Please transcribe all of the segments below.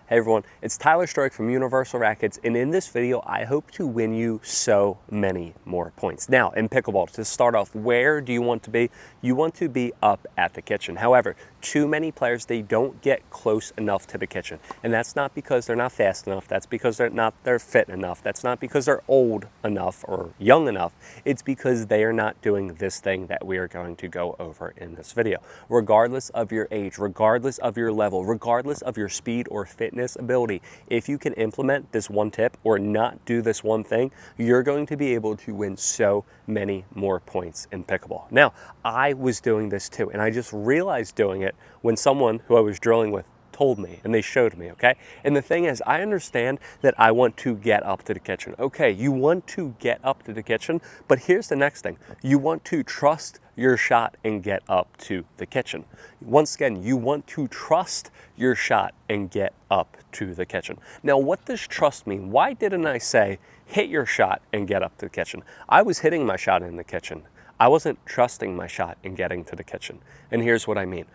Hey everyone, it's Tyler Stroke from Universal Rackets, and in this video, I hope to win you so many more points. Now, in pickleball, to start off, where do you want to be? You want to be up at the kitchen. However, too many players, they don't get close enough to the kitchen, and that's not because they're not fast enough. That's because they're fit enough. That's not because they're old enough or young enough. It's because they are not doing this thing that we are going to go over in this video. Regardless of your age, regardless of your level, regardless of your speed or fitness ability, if you can implement this one tip or not do this one thing, you're going to be able to win so many more points in pickleball. Now, I was doing this too, and I just realized doing it when someone who I was drilling with told me and they showed me, okay? And the thing is, I understand that I want to get up to the kitchen. Okay, you want to get up to the kitchen, but here's the next thing. You want to trust your shot and get up to the kitchen. Once again, you want to trust your shot and get up to the kitchen. Now, what does trust mean? Why didn't I say hit your shot and get up to the kitchen? I was hitting my shot in the kitchen. I wasn't trusting my shot and getting to the kitchen. And here's what I mean.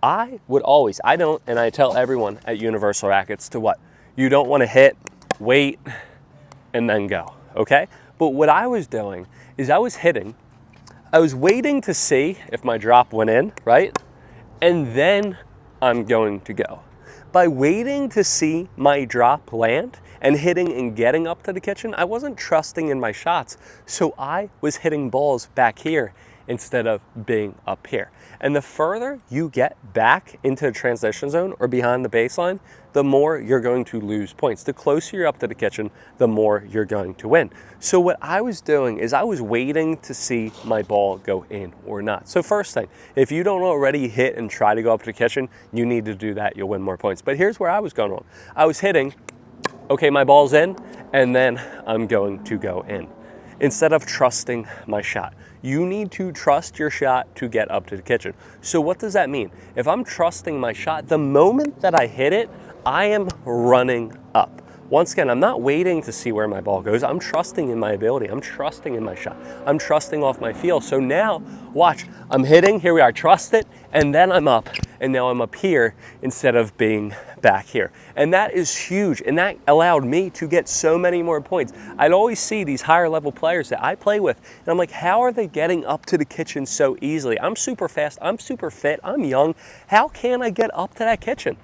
I tell everyone at Universal Rackets to what? You don't want to hit, wait, and then go, okay? But what I was doing is I was hitting, I was waiting to see if my drop went in, right? And then I'm going to go. By waiting to see my drop land and hitting and getting up to the kitchen, I wasn't trusting in my shots. So I was hitting balls back here instead of being up here. And the further you get back into the transition zone or behind the baseline, the more you're going to lose points. The closer you're up to the kitchen, the more you're going to win. So what I was doing is I was waiting to see my ball go in or not. So first thing, if you don't already hit and try to go up to the kitchen, you need to do that. You'll win more points. But here's where I was going wrong. I was hitting, okay, my ball's in, and then I'm going to go in, instead of trusting my shot. You need to trust your shot to get up to the kitchen. So what does that mean? If I'm trusting my shot, the moment that I hit it, I am running up. Once again, I'm not waiting to see where my ball goes. I'm trusting in my ability. I'm trusting in my shot. I'm trusting off my feel. So now, watch, I'm hitting, here we are, trust it, and then I'm up. And now I'm up here instead of being back here. And that is huge. And that allowed me to get so many more points. I'd always see these higher level players that I play with, and I'm like, how are they getting up to the kitchen so easily? I'm super fast, I'm super fit, I'm young. How can I get up to that kitchen?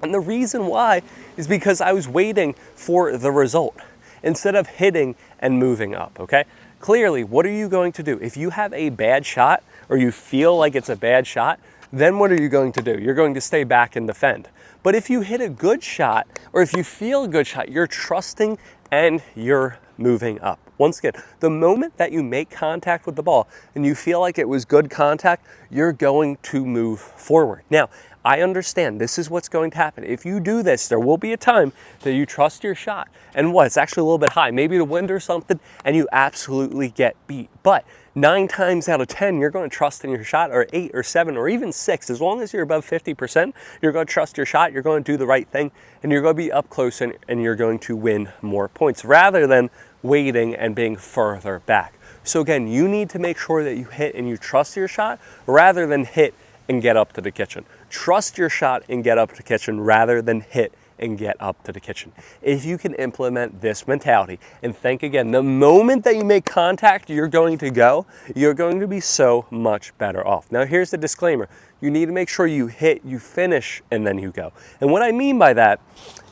And the reason why is because I was waiting for the result instead of hitting and moving up, okay? Clearly, what are you going to do? If you have a bad shot or you feel like it's a bad shot, then what are you going to do? You're going to stay back and defend. But if you hit a good shot or if you feel a good shot, you're trusting and you're moving up. Once again, the moment that you make contact with the ball and you feel like it was good contact, you're going to move forward. Now, I understand this is what's going to happen. If you do this, there will be a time that you trust your shot and it's actually a little bit high, maybe the wind or something, and you absolutely get beat. But 9 times out of 10, you're going to trust in your shot, or 8 or 7 or even 6. As long as you're above 50%, you're going to trust your shot, you're going to do the right thing, and you're going to be up close and you're going to win more points rather than waiting and being further back. So again, you need to make sure that you hit and you trust your shot rather than hit and get up to the kitchen. Trust your shot and get up to the kitchen rather than hit and get up to the kitchen. If you can implement this mentality and think again, the moment that you make contact, you're going to go, you're going to be so much better off. Now here's the disclaimer. You need to make sure you hit, you finish, and then you go. And what I mean by that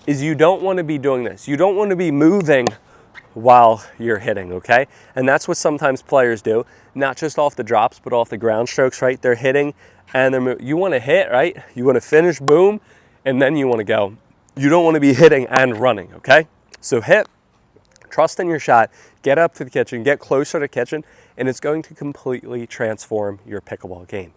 is you don't want to be doing this. You don't want to be moving while you're hitting, okay? And that's what sometimes players do, not just off the drops, but off the ground strokes, right? They're hitting and you want to hit, right? You want to finish, boom, and then you want to go. You don't want to be hitting and running, okay? So hit, trust in your shot, get up to the kitchen, get closer to the kitchen, and it's going to completely transform your pickleball game.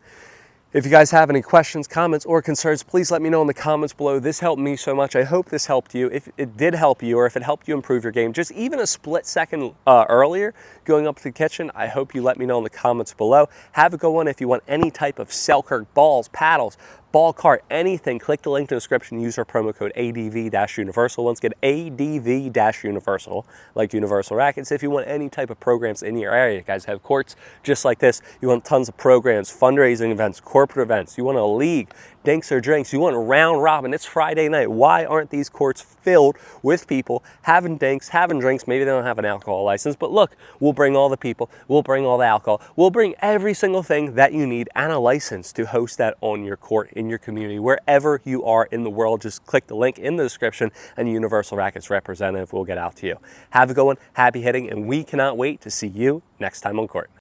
If you guys have any questions, comments, or concerns, please let me know in the comments below. This helped me so much. I hope this helped you. If it did help you, or if it helped you improve your game, just even a split second earlier going up to the kitchen, I hope you let me know in the comments below. Have a good one. If you want any type of Selkirk balls, paddles, ball cart, anything, click the link in the description, use our promo code ADV-Universal. Once again, ADV-Universal, like Universal Rackets. If you want any type of programs in your area, you guys have courts just like this. You want tons of programs, fundraising events, corporate events. You want a league, dinks or drinks. You want a round robin. It's Friday night. Why aren't these courts filled with people having dinks, having drinks? Maybe they don't have an alcohol license, but look, we'll bring all the people. We'll bring all the alcohol. We'll bring every single thing that you need and a license to host that on your court, in your community, wherever you are in the world. Just click the link in the description and Universal Rackets representative will get out to you. Have a good one, happy hitting, and we cannot wait to see you next time on court.